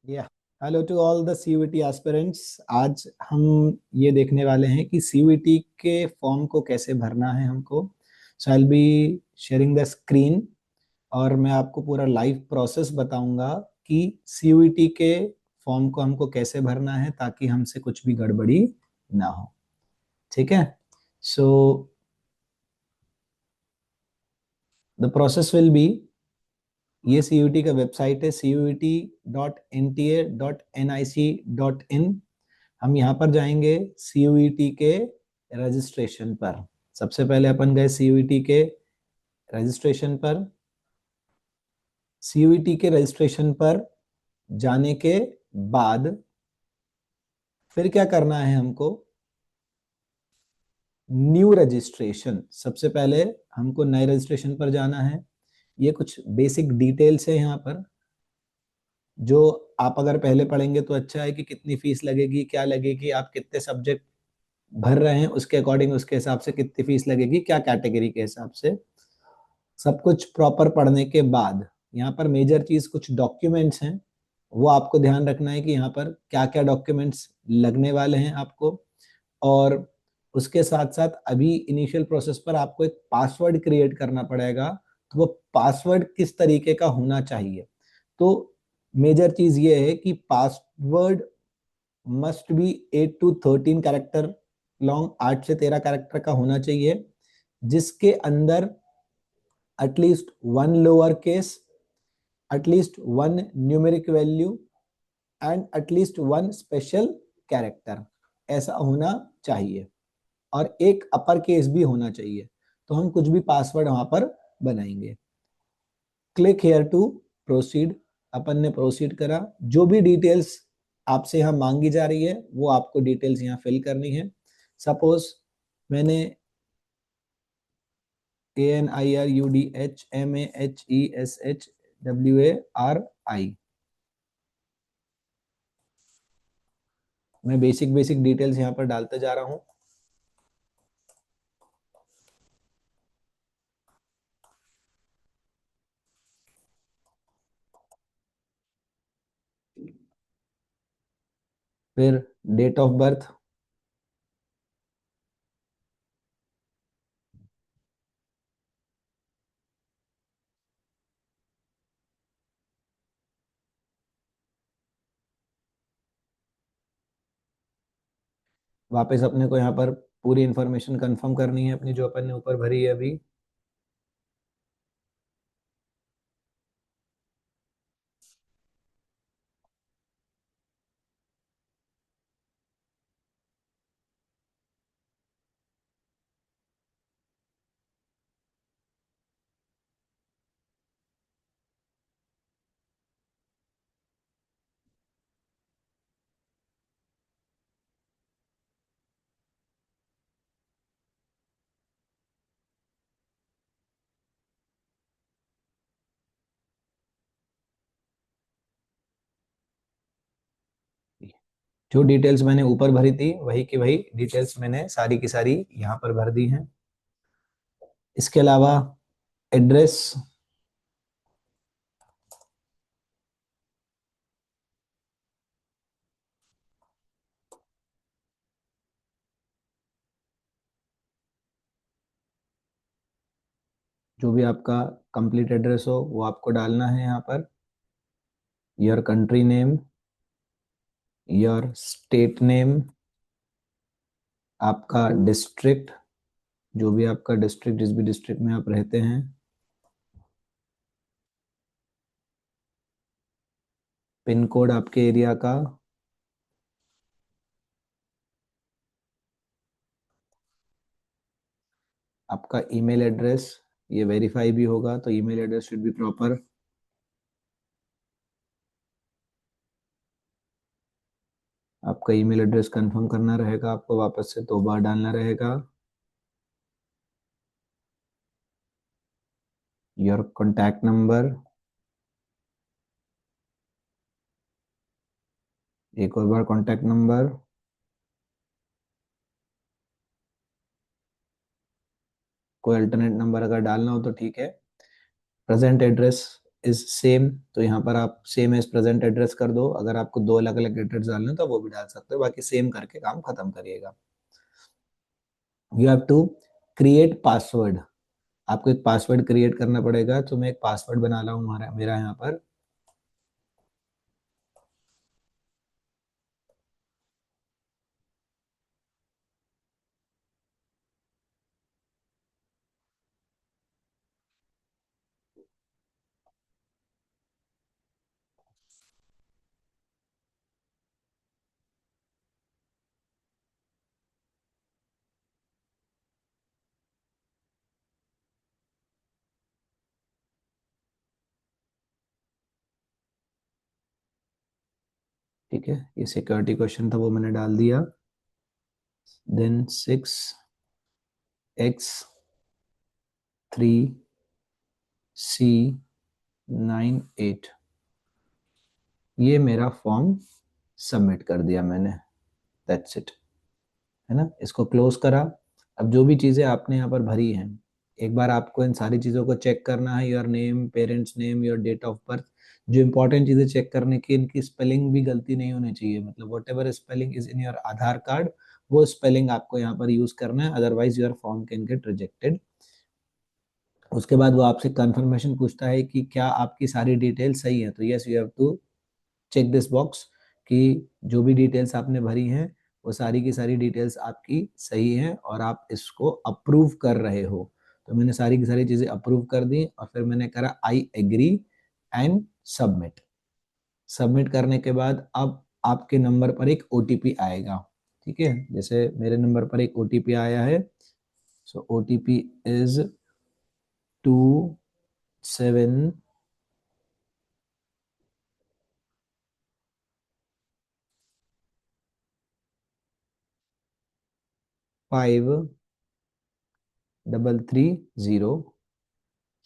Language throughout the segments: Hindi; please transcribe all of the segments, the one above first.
या hello to all the CUET aspirants. आज हम ये देखने वाले हैं कि सीयूईटी के फॉर्म को कैसे भरना है हमको। So I will be sharing the screen और मैं आपको पूरा लाइव प्रोसेस बताऊंगा कि सीयूईटी के फॉर्म को हमको कैसे भरना है ताकि हमसे कुछ भी गड़बड़ी ना हो। ठीक है। So the process will be, ये सीयूईटी का वेबसाइट है CUET.NTA.nic.in। हम यहाँ पर जाएंगे सीयूईटी के रजिस्ट्रेशन पर। सबसे पहले अपन गए सीयूईटी के रजिस्ट्रेशन पर। सीयूईटी के रजिस्ट्रेशन पर जाने के बाद फिर क्या करना है हमको, न्यू रजिस्ट्रेशन। सबसे पहले हमको नए रजिस्ट्रेशन पर जाना है। ये कुछ बेसिक डिटेल्स है यहाँ पर जो आप अगर पहले पढ़ेंगे तो अच्छा है कि कितनी फीस लगेगी, क्या लगेगी, आप कितने सब्जेक्ट भर रहे हैं उसके अकॉर्डिंग, उसके हिसाब से कितनी फीस लगेगी, क्या कैटेगरी के हिसाब से। सब कुछ प्रॉपर पढ़ने के बाद यहाँ पर मेजर चीज कुछ डॉक्यूमेंट्स हैं, वो आपको ध्यान रखना है कि यहाँ पर क्या क्या डॉक्यूमेंट्स लगने वाले हैं आपको। और उसके साथ साथ अभी इनिशियल प्रोसेस पर आपको एक पासवर्ड क्रिएट करना पड़ेगा। तो वो पासवर्ड किस तरीके का होना चाहिए, तो मेजर चीज ये है कि password must be 8 to 13 character long, 8 से 13 कैरेक्टर का होना चाहिए, जिसके अंदर at least one lower case, at least one numeric value and at least one special character ऐसा होना चाहिए, और एक अपर केस भी होना चाहिए। तो हम कुछ भी पासवर्ड वहां पर बनाएंगे। Click here to proceed. अपन ने प्रोसीड करा। जो भी डिटेल्स आपसे यहाँ मांगी जा रही है वो आपको डिटेल्स यहाँ फिल करनी है। सपोज मैंने ANIRUDHMAHESHWARI, मैं बेसिक बेसिक डिटेल्स यहाँ पर डालते जा रहा हूँ। फिर डेट ऑफ बर्थ, वापस अपने को यहाँ पर पूरी इंफॉर्मेशन कंफर्म करनी है अपनी जो अपन ने ऊपर भरी है अभी। जो डिटेल्स मैंने ऊपर भरी थी वही की वही डिटेल्स मैंने सारी की सारी यहाँ पर भर दी हैं। इसके अलावा एड्रेस, जो भी आपका कंप्लीट एड्रेस हो वो आपको डालना है यहाँ पर। Your country name, your state name, आपका डिस्ट्रिक्ट, जो भी आपका डिस्ट्रिक्ट, जिस भी डिस्ट्रिक्ट में आप रहते हैं, पिन कोड आपके एरिया का, आपका ईमेल एड्रेस, ये वेरीफाई भी होगा तो email address should be proper. आपका ईमेल एड्रेस कंफर्म करना रहेगा, आपको वापस से 2 बार डालना रहेगा। योर कॉन्टैक्ट नंबर, एक और बार कॉन्टैक्ट नंबर, कोई अल्टरनेट नंबर अगर डालना हो तो ठीक है। प्रेजेंट एड्रेस इज सेम, तो यहाँ पर आप सेम एज प्रेजेंट एड्रेस कर दो। अगर आपको दो अलग अलग एड्रेस डालने हो तो वो भी डाल सकते हो, बाकी सेम करके काम खत्म करिएगा। You have to create password. आपको एक पासवर्ड क्रिएट करना पड़ेगा, तो मैं एक पासवर्ड बना रहा हूँ हमारा मेरा यहाँ पर। ठीक है, ये सिक्योरिटी क्वेश्चन था, वो मैंने डाल दिया। देन 6x3c98, ये मेरा फॉर्म सबमिट कर दिया मैंने। दैट्स इट, है ना। इसको क्लोज करा। अब जो भी चीज़ें आपने यहाँ पर भरी हैं, एक बार आपको इन सारी चीज़ों को चेक करना है। Your name, parents name, your date of birth. जो इंपॉर्टेंट चीज़ें चेक करने की, इनकी स्पेलिंग भी गलती नहीं होनी चाहिए। मतलब what ever spelling is in your Aadhaar card, वो स्पेलिंग आपको यहाँ पर यूज करना है, otherwise your form can get rejected. उसके बाद वो आपसे कंफर्मेशन पूछता है कि क्या आपकी सारी डिटेल सही है, तो yes you have to check this box कि जो भी डिटेल्स आपने भरी हैं वो सारी की सारी डिटेल्स आपकी सही हैं और आप इसको अप्रूव कर रहे हो। तो मैंने सारी की सारी चीज़ें अप्रूव कर दी और फिर मैंने करा I agree and submit. Submit करने के बाद अब आपके नंबर पर एक ओटीपी आएगा। ठीक है, जैसे मेरे नंबर पर एक ओटीपी आया है। सो ओटीपी इज 27 5330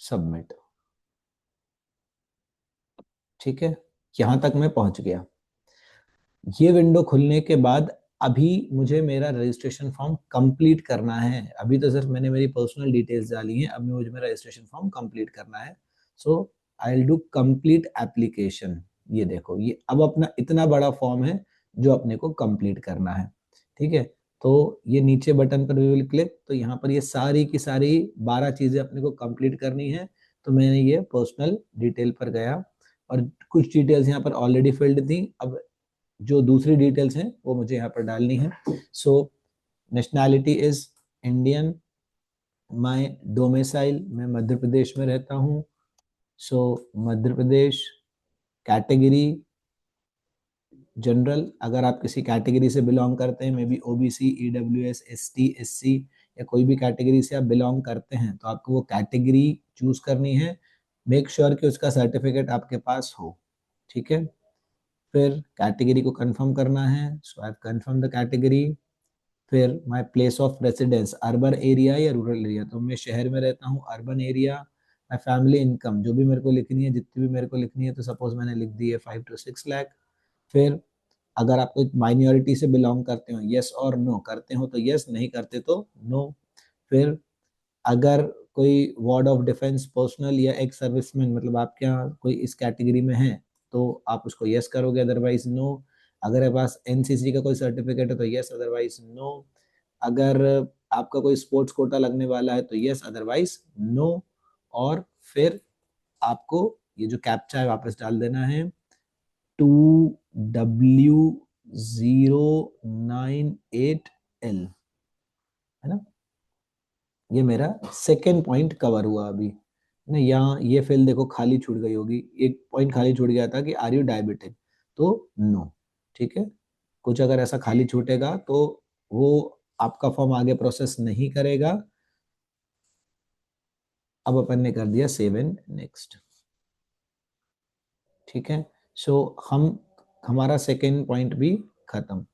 सबमिट। ठीक है, यहां तक मैं पहुंच गया। ये विंडो खुलने के बाद अभी मुझे मेरा रजिस्ट्रेशन फॉर्म कंप्लीट करना है। अभी तो सिर्फ मैंने मेरी पर्सनल डिटेल्स डाली हैं, अब मुझे मेरा रजिस्ट्रेशन फॉर्म कंप्लीट करना है। So I will do complete application. ये देखो, ये अब अपना इतना बड़ा फॉर्म है जो अपने को कंप्लीट करना है। ठीक है, तो ये नीचे बटन पर वी विल क्लिक, तो यहाँ पर ये सारी की सारी 12 चीजें अपने को कंप्लीट करनी है। तो मैंने ये पर्सनल डिटेल पर गया और कुछ डिटेल्स यहाँ पर ऑलरेडी फिल्ड थी। अब जो दूसरी डिटेल्स हैं वो मुझे यहाँ पर डालनी है। So nationality is Indian, my domicile, मैं मध्य प्रदेश में रहता हूँ। सो मध्य प्रदेश। कैटेगरी जनरल, अगर आप किसी कैटेगरी से बिलोंग करते हैं, may be OBC, EWS, ST, SC, या कोई भी कैटेगरी से आप बिलोंग करते हैं, तो आपको वो कैटेगरी चूज करनी है। मेक श्योर कि उसका सर्टिफिकेट आपके पास हो। ठीक है, फिर कैटेगरी को कंफर्म करना है। So I confirm the category. फिर my place of residence, urban area या रूरल एरिया, तो मैं शहर में रहता हूँ, urban area. My family income, जो भी मेरे को लिखनी है, जितनी भी मेरे को लिखनी है, तो सपोज मैंने लिख दी है 5 to 6 लाख। फिर अगर आप कोई माइनॉरिटी से बिलोंग करते हो, यस और नो, करते हो तो यस, नहीं करते तो नो। फिर अगर कोई वार्ड ऑफ डिफेंस पर्सनल या एक्स सर्विसमैन, मतलब आपके यहाँ कोई इस कैटेगरी में है, तो आप उसको यस करोगे, अदरवाइज नो। अगर आपके पास एनसीसी का कोई सर्टिफिकेट है तो यस, अदरवाइज नो। अगर आपका कोई स्पोर्ट्स कोटा लगने वाला है तो यस, अदरवाइज नो। और फिर आपको ये जो कैप्चा है वापस डाल देना है, 2W098L, है ना। ये मेरा सेकेंड पॉइंट कवर हुआ अभी ना। यहाँ ये फिल देखो खाली छूट गई होगी, एक पॉइंट खाली छूट गया था कि आर यू डायबिटिक, तो नो। ठीक है, कुछ अगर ऐसा खाली छूटेगा तो वो आपका फॉर्म आगे प्रोसेस नहीं करेगा। अब अपन ने कर दिया सेव एंड नेक्स्ट। ठीक है, सो हम हमारा सेकेंड पॉइंट भी खत्म।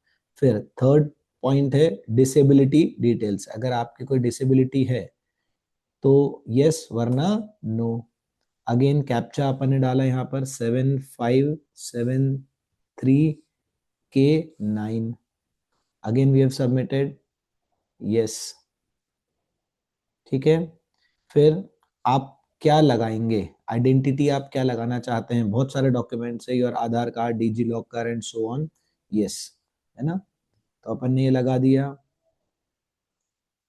फिर थर्ड पॉइंट है डिसेबिलिटी डिटेल्स। अगर आपकी कोई डिसेबिलिटी है तो यस, वरना नो। अगेन कैप्चा अपन ने डाला यहाँ पर 7573K9। Again we have submitted, yes. ठीक है, फिर आप क्या लगाएंगे, आइडेंटिटी आप क्या लगाना चाहते हैं, बहुत सारे डॉक्यूमेंट्स है, your Aadhaar card, DigiLocker and so on, yes, है ना। तो अपन ने ये लगा दिया।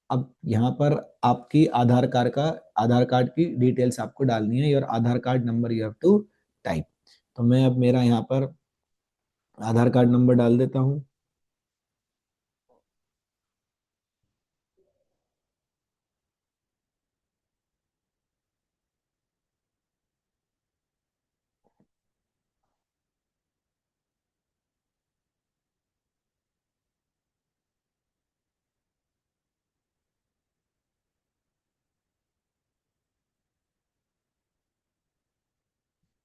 अब यहाँ पर आपकी आधार कार्ड की डिटेल्स आपको डालनी है, your Aadhaar card number you have to type. तो मैं अब मेरा यहाँ पर आधार कार्ड नंबर डाल देता हूँ।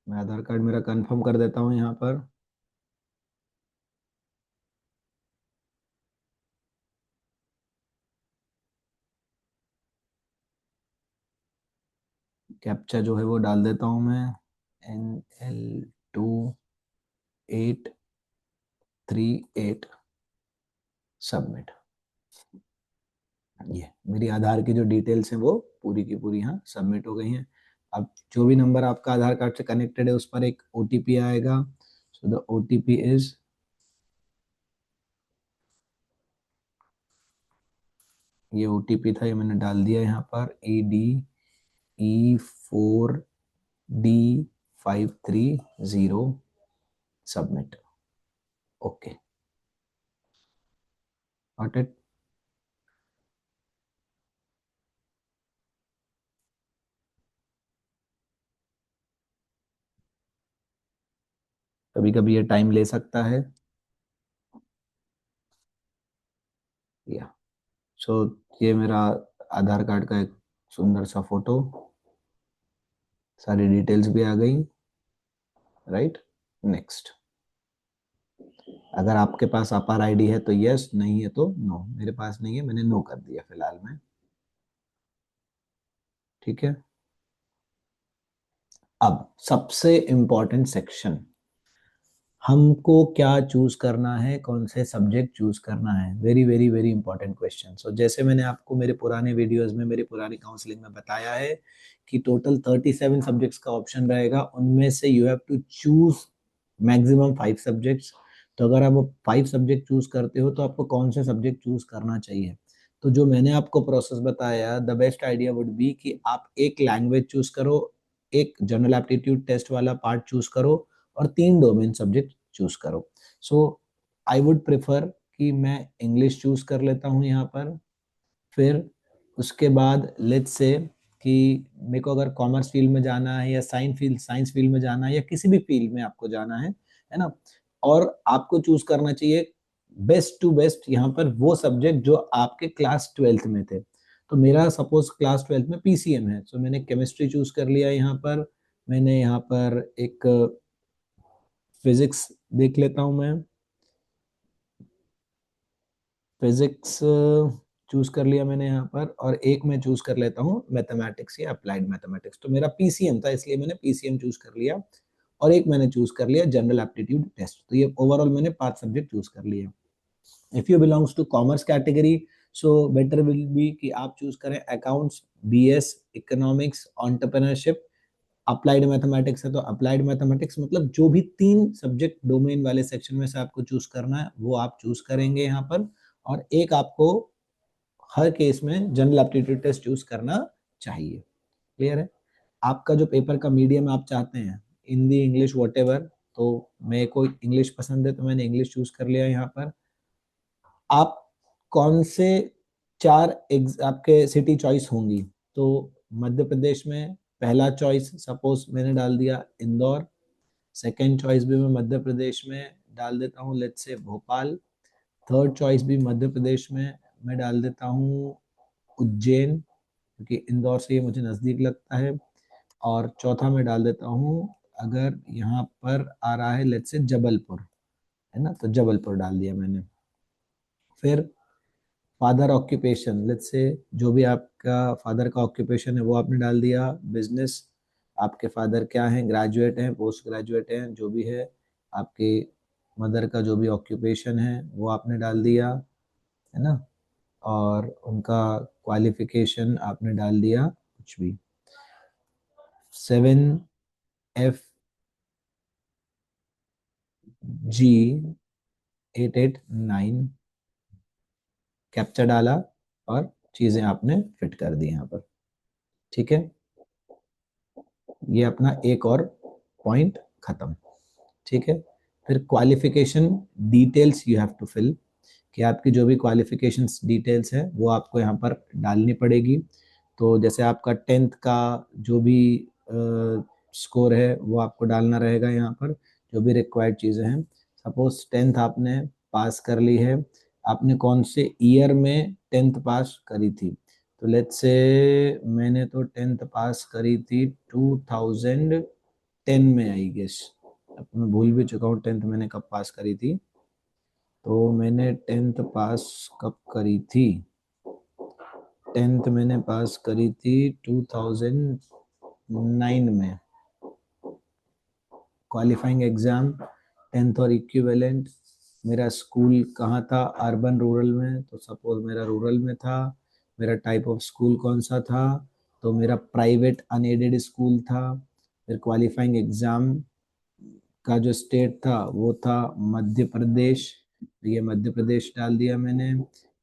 मैं आधार कार्ड मेरा कंफर्म कर देता हूँ यहाँ पर। कैप्चा जो है वो डाल देता हूँ मैं, NL2838, सबमिट। ये मेरी आधार की जो डिटेल्स हैं वो पूरी की पूरी यहाँ सबमिट हो गई हैं। अब जो भी नंबर आपका आधार कार्ड से कनेक्टेड है उस पर एक OTP आएगा। सो द OTP इज, ये OTP था, ये मैंने डाल दिया यहाँ पर, ADE4D530, submit. Okay, got it. कभी कभी ये टाइम ले सकता है, या सो ये मेरा आधार कार्ड का एक सुंदर सा फोटो, सारी डिटेल्स भी आ गई, राइट। नेक्स्ट, अगर आपके पास अपार आईडी है तो यस, नहीं है तो नो। मेरे पास नहीं है, मैंने नो कर दिया फिलहाल में, ठीक है। अब सबसे इंपॉर्टेंट सेक्शन, हमको क्या चूज करना है, कौन से सब्जेक्ट चूज करना है, very very very important question. So जैसे मैंने आपको मेरे पुराने वीडियोस में, मेरी पुरानी काउंसलिंग में बताया है कि टोटल 37 सब्जेक्ट्स का ऑप्शन रहेगा, उनमें से you have to choose maximum 5 subjects. तो अगर आप 5 सब्जेक्ट चूज करते हो तो आपको कौन से सब्जेक्ट चूज करना चाहिए। तो जो मैंने आपको प्रोसेस बताया, the best idea would be कि आप एक लैंग्वेज चूज करो, एक जनरल एप्टीट्यूड टेस्ट वाला पार्ट चूज करो, और 3 डोमेन सब्जेक्ट चूज करो। सो आई वुड प्रेफर कि मैं इंग्लिश चूज कर लेता हूँ यहाँ पर। फिर उसके बाद लेट्स से कि मेरे को अगर कॉमर्स फील्ड में जाना है, या साइंस फील्ड में जाना है, या किसी भी फील्ड में आपको जाना है ना, और आपको चूज करना चाहिए बेस्ट टू बेस्ट यहाँ पर वो सब्जेक्ट जो आपके क्लास 12th में थे। तो मेरा सपोज क्लास 12th में PCM है, तो मैंने केमिस्ट्री चूज कर लिया यहाँ पर। मैंने यहाँ पर एक फिजिक्स देख लेता हूँ मैं, फिजिक्स चूज कर लिया मैंने यहाँ पर, और एक मैं चूज कर लेता हूँ मैथमेटिक्स या अप्लाइड मैथमेटिक्स। तो मेरा PCM था, इसलिए मैंने PCM चूज कर लिया, और एक मैंने चूज कर लिया जनरल एप्टीट्यूड टेस्ट। तो ये ओवरऑल मैंने 5 सब्जेक्ट चूज कर लिए। If you belongs to commerce category, so better will be कि आप चूज करें accounts, BS, economics, entrepreneurship. Applied mathematics है तो अप्लाइड मैथमेटिक्स, मतलब जो भी 3 सब्जेक्ट डोमेन वाले सेक्शन में से आपको चूज करना है वो आप चूज करेंगे यहाँ पर। और एक आपको हर केस में जनरल एप्टीट्यूड टेस्ट चूज करना चाहिए। क्लियर है। आपका जो पेपर का मीडियम आप चाहते हैं, हिंदी, इंग्लिश, वॉटेवर, तो मेरे को इंग्लिश पसंद है तो मैंने इंग्लिश चूज कर लिया यहाँ पर। आप कौन से 4 आपके सिटी चॉइस होंगी, तो मध्य प्रदेश में पहला चॉइस सपोज मैंने डाल दिया इंदौर, सेकंड चॉइस भी मैं मध्य प्रदेश में डाल देता हूँ, let's say Bhopal. Third choice भी मध्य प्रदेश में मैं डाल देता हूँ उज्जैन, क्योंकि इंदौर से ये मुझे नज़दीक लगता है। और चौथा मैं डाल देता हूँ, अगर यहाँ पर आ रहा है लेट्स से जबलपुर, है ना, तो जबलपुर डाल दिया मैंने। फिर फादर ऑक्यूपेशन, लेट्स से जो भी आपका फादर का ऑक्यूपेशन है वो आपने डाल दिया, बिजनेस, आपके फादर क्या हैं, ग्रेजुएट हैं, पोस्ट ग्रेजुएट हैं, जो भी है। आपके मदर का जो भी ऑक्यूपेशन है वो आपने डाल दिया, है ना। और उनका क्वालिफिकेशन आपने डाल दिया, कुछ भी। 7FG889 कैप्चा डाला और चीजें आपने फिट कर दी यहाँ पर। ठीक है, ये अपना एक और पॉइंट खत्म। ठीक है, फिर qualification details you have to fill, कि आपकी जो भी क्वालिफिकेशंस डिटेल्स है वो आपको यहाँ पर डालनी पड़ेगी। तो जैसे आपका 10th का जो भी स्कोर है वो आपको डालना रहेगा यहाँ पर, जो भी रिक्वायर्ड चीज़ें हैं। सपोज 10th आपने पास कर ली है, आपने कौन से ईयर में 10th पास करी थी, तो लेट्स से मैंने तो 10th पास करी थी 2010 में आई गेस। अब मैं भूल भी चुका हूँ 10th मैंने कब पास करी थी। तो मैंने 10th पास कब करी थी, 10th मैंने पास करी थी 2009 में। क्वालिफाइंग एग्जाम 10th और इक्विवेलेंट, मेरा स्कूल कहाँ था, अर्बन रूरल में, तो सपोज मेरा रूरल में था। मेरा टाइप ऑफ स्कूल कौन सा था, तो मेरा प्राइवेट अनएडेड स्कूल था। फिर क्वालिफाइंग एग्जाम का जो स्टेट था वो था मध्य प्रदेश, तो ये मध्य प्रदेश डाल दिया मैंने।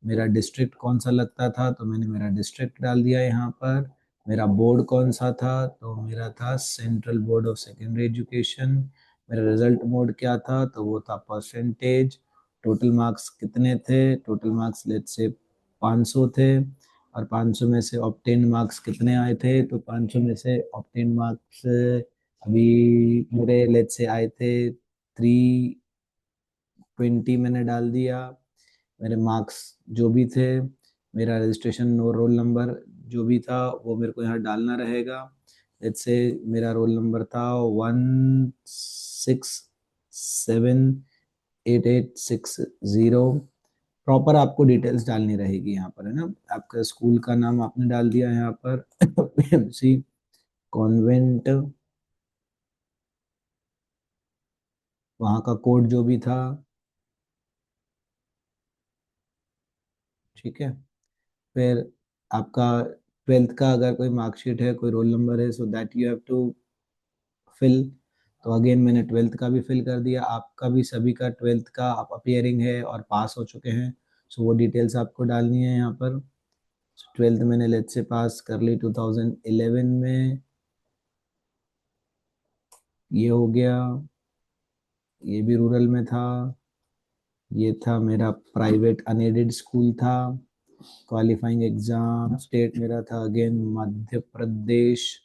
मेरा डिस्ट्रिक्ट कौन सा लगता था, तो मैंने मेरा डिस्ट्रिक्ट डाल दिया यहाँ पर। मेरा बोर्ड कौन सा था, तो मेरा था central board of secondary education. मेरा रिजल्ट मोड क्या था, तो वो था परसेंटेज। टोटल मार्क्स कितने थे, टोटल मार्क्स लेट्स से 500 थे, और 500 में से ऑब्टेन मार्क्स कितने आए थे, तो 500 में से ऑब्टेन मार्क्स अभी मेरे लेट से आए थे 320 मैंने डाल दिया। मेरे मार्क्स जो भी थे, मेरा रजिस्ट्रेशन और रोल नंबर जो भी था वो मेरे को यहाँ डालना रहेगा। लेट से मेरा रोल नंबर था 1678860। प्रॉपर आपको डिटेल्स डालनी रहेगी यहाँ पर, है ना। आपका स्कूल का नाम आपने डाल दिया यहाँ पर पीएमसी कॉन्वेंट, वहाँ का कोड जो भी था। ठीक है, फिर आपका 12th का अगर कोई मार्कशीट है, कोई रोल नंबर है, so that you have to fill. तो अगेन मैंने 12th का भी फिल कर दिया, आपका भी सभी का 12th का आप अपियरिंग है और पास हो चुके हैं, सो वो डिटेल्स आपको डालनी है यहाँ पर। 12th मैंने लेट से पास कर ली 2011 में, ये हो गया। ये भी रूरल में था, ये था मेरा प्राइवेट अनएडेड स्कूल था। क्वालिफाइंग एग्जाम स्टेट मेरा था अगेन मध्य प्रदेश।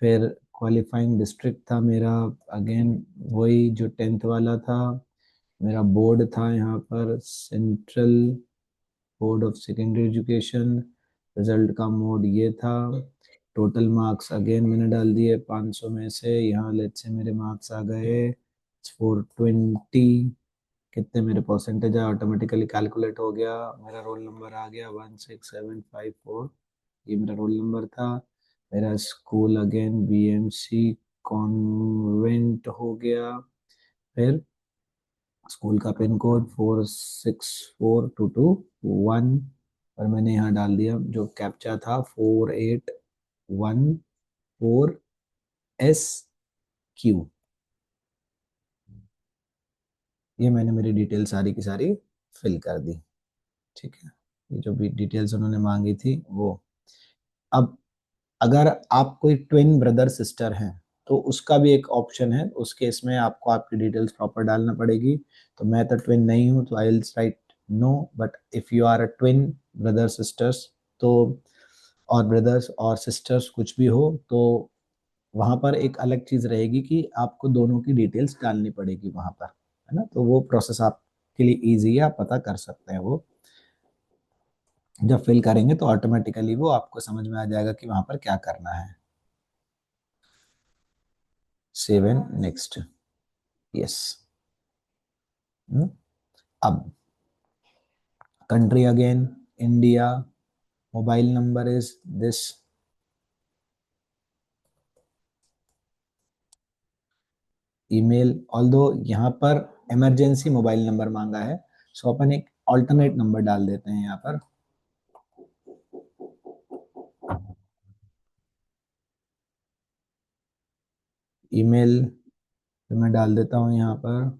फिर क्वालिफाइंग डिस्ट्रिक्ट था मेरा अगेन वही जो 10th वाला था। मेरा बोर्ड था यहाँ पर central board of secondary education. Result का मोड ये था। टोटल मार्क्स अगेन मैंने डाल दिए 500 में से, यहाँ लेट से मेरे मार्क्स आ गए 420। कितने मेरे परसेंटेज है ऑटोमेटिकली कैलकुलेट हो गया। मेरा रोल नंबर आ गया 16754, ये मेरा रोल नंबर था। मेरा स्कूल अगेन बीएमसी कॉन्वेंट हो गया। फिर स्कूल का पिन कोड 464221, और मैंने यहाँ डाल दिया जो कैप्चा था 4814SQ। ये मैंने मेरी डिटेल सारी की सारी फिल कर दी। ठीक है, ये जो भी डिटेल्स उन्होंने मांगी थी वो। अब अगर आप कोई ट्विन ब्रदर सिस्टर हैं तो उसका भी एक ऑप्शन है, उस केस में आपको आपकी डिटेल्स प्रॉपर डालना पड़ेगी। तो मैं तो ट्विन नहीं हूँ, तो I will write no, but if you are a twin brother sisters, तो और ब्रदर्स और सिस्टर्स कुछ भी हो, तो वहाँ पर एक अलग चीज़ रहेगी कि आपको दोनों की डिटेल्स डालनी पड़ेगी वहाँ पर, है ना। तो वो प्रोसेस आपके लिए ईजी है, आप पता कर सकते हैं वो। जब फिल करेंगे तो ऑटोमेटिकली वो आपको समझ में आ जाएगा कि वहाँ पर क्या करना है। Save and next, yes. अब country again India, mobile number is this, email although यहाँ पर इमरजेंसी मोबाइल नंबर मांगा है, सो अपन एक ऑल्टरनेट नंबर डाल देते हैं यहाँ पर। ईमेल मैं डाल देता हूँ यहाँ पर।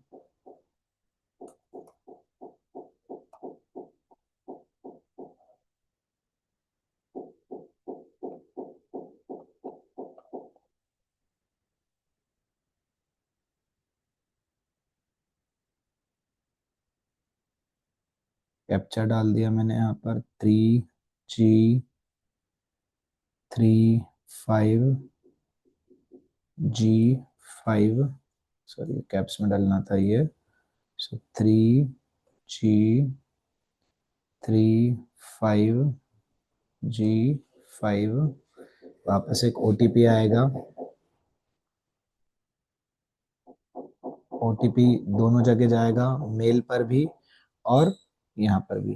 कैप्चा डाल दिया मैंने यहाँ पर 3G35G5, सॉरी कैप्स में डालना था ये। सो 3G35G5, वापस एक OTP आएगा। OTP दोनों जगह जाएगा, मेल पर भी और यहाँ पर भी।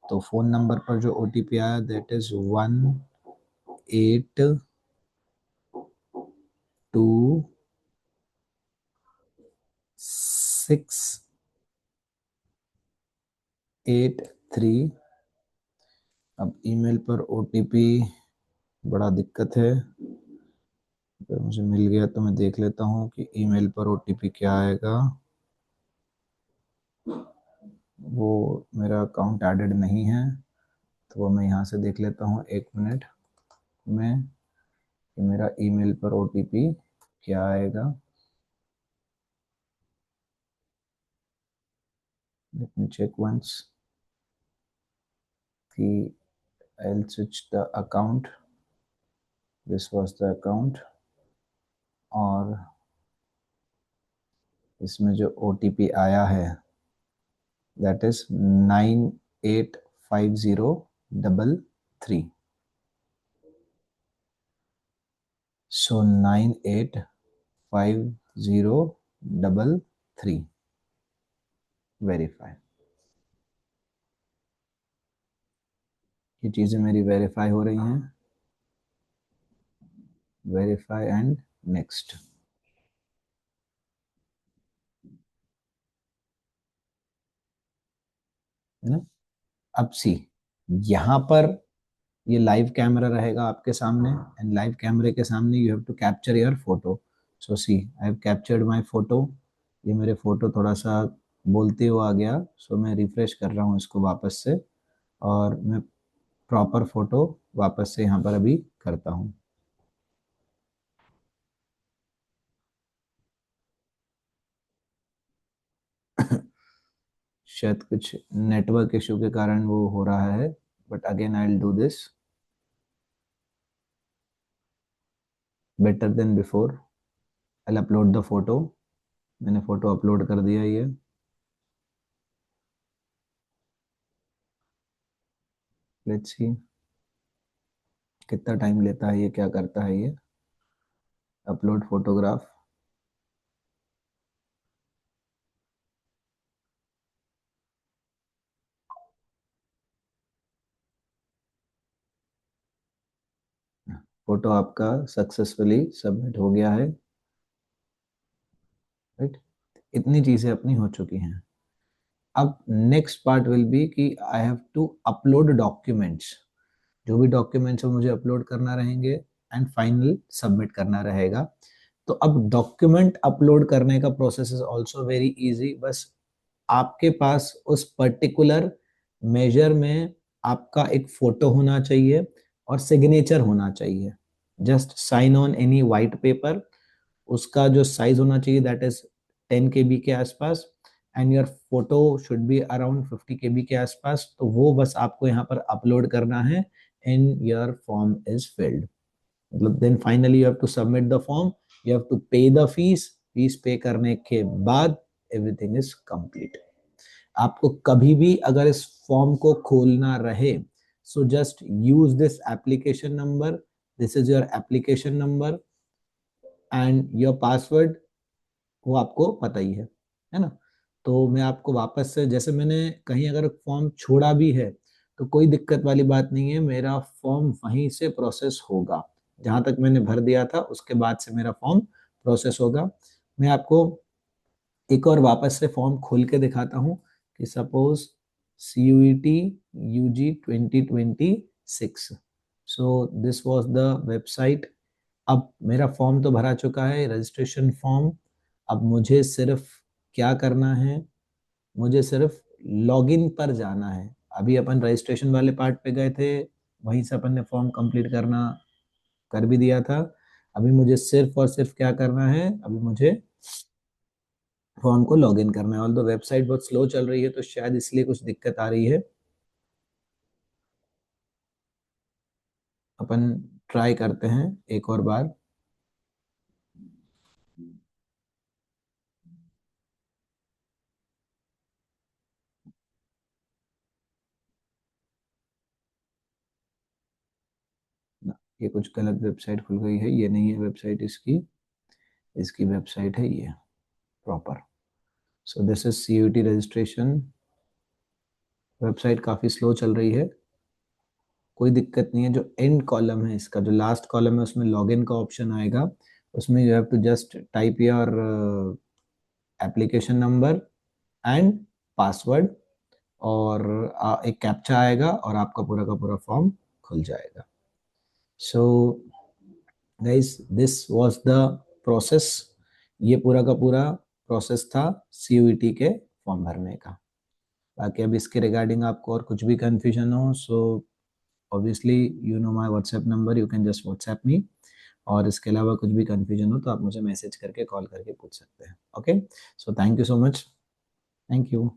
तो फोन नंबर पर जो OTP आया दैट इज 1826683। अब ईमेल पर OTP बड़ा दिक्कत है, अगर मुझे मिल गया तो मैं देख लेता हूँ कि ईमेल पर OTP क्या आएगा। वो मेरा अकाउंट एडेड नहीं है, तो वो मैं यहाँ से देख लेता हूँ 1 मिनट में कि मेरा ईमेल पर OTP क्या आएगा। लेट मी चेक वंस कि I'll switch the account, this was the account, और इसमें जो OTP आया है that is 985033। so 985033 verify. ये चीज़ें मेरी वेरीफाई हो रही हैं, वेरीफाई एंड नेक्स्ट, है ना। अब सी, यहाँ पर ये लाइव कैमरा रहेगा आपके सामने, एंड लाइव कैमरे के सामने you have to capture your photo. So see I have captured my photo. ये मेरे फोटो थोड़ा सा बोलते हुए आ गया, सो मैं रिफ्रेश कर रहा हूँ इसको वापस से, और मैं प्रॉपर फोटो वापस से यहाँ पर अभी करता हूँ। शायद कुछ नेटवर्क इशू के कारण वो हो रहा है, but again I will do this better than before. I will upload the photo. मैंने फोटो अपलोड कर दिया ये। लेट्स सी कितना टाइम लेता है ये, क्या करता है ये। अपलोड फोटोग्राफ, फोटो आपका सक्सेसफुली सबमिट हो गया है, राइट। इतनी चीजें अपनी हो चुकी हैं। अब नेक्स्ट पार्ट विल बी कि I have to upload documents. जो भी डॉक्यूमेंट्स है मुझे अपलोड करना रहेंगे, एंड फाइनल सबमिट करना रहेगा। तो अब डॉक्यूमेंट अपलोड करने का process is also very easy. बस आपके पास उस पर्टिकुलर मेजर में आपका एक फोटो होना चाहिए और सिग्नेचर होना चाहिए। Just sign on any white paper. उसका जो साइज होना चाहिए दैट इज 10 KB के आसपास, and your photo should be around 50 KB के आसपास। तो वो बस आपको यहाँ पर अपलोड करना है, and your form is filled. मतलब then finally you have to submit the form, you have to pay the fees. Fees pay करने के बाद एवरीथिंग इज कंप्लीट। आपको कभी भी अगर इस फॉर्म को खोलना रहे, so just use this application number. This is your application number and your password, वो आपको पता ही है ना। तो मैं आपको वापस से, जैसे मैंने कहीं अगर फॉर्म छोड़ा भी है तो कोई दिक्कत वाली बात नहीं है, मेरा फॉर्म वहीं से प्रोसेस होगा। जहां तक मैंने भर दिया था उसके बाद से मेरा फॉर्म प्रोसेस होगा। मैं आपको एक और वापस से फॉर्म खोल के दिखाता हूँ कि suppose CUET UG 2026। So this was the website अब मेरा फॉर्म तो भरा चुका है, रजिस्ट्रेशन फॉर्म। अब मुझे सिर्फ क्या करना है, मुझे सिर्फ लॉगिन पर जाना है। अभी अपन रजिस्ट्रेशन वाले पार्ट पे गए थे, वहीं से अपन ने फॉर्म कंप्लीट करना कर भी दिया था। अभी मुझे सिर्फ और सिर्फ क्या करना है, अभी मुझे फॉर्म को लॉगिन करना है। ऑल्दो वेबसाइट बहुत स्लो चल रही है तो शायद इसलिए कुछ दिक्कत आ रही है। अपन ट्राई करते हैं एक और बार। ना, ये कुछ गलत वेबसाइट खुल गई है, ये नहीं है वेबसाइट इसकी, इसकी वेबसाइट है ये proper. So this is CUET registration. Website काफ़ी स्लो चल रही है, कोई दिक्कत नहीं है। जो एंड कॉलम है इसका, जो लास्ट कॉलम है, उसमें लॉगिन का ऑप्शन आएगा। उसमें you have to just type your application number and password, और एक कैप्चा आएगा और आपका पूरा का पूरा फॉर्म खुल जाएगा। So guys, this was the process. ये पूरा का पूरा प्रोसेस था सीयूईटी के फॉर्म भरने का। बाकी अब इसके रिगार्डिंग आपको और कुछ भी कंफ्यूजन हो, so obviously you know my WhatsApp number, you can just WhatsApp me. और इसके अलावा कुछ भी कंफ्यूजन हो तो आप मुझे मैसेज करके, कॉल करके पूछ सकते हैं। Okay, so thank you so much. Thank you.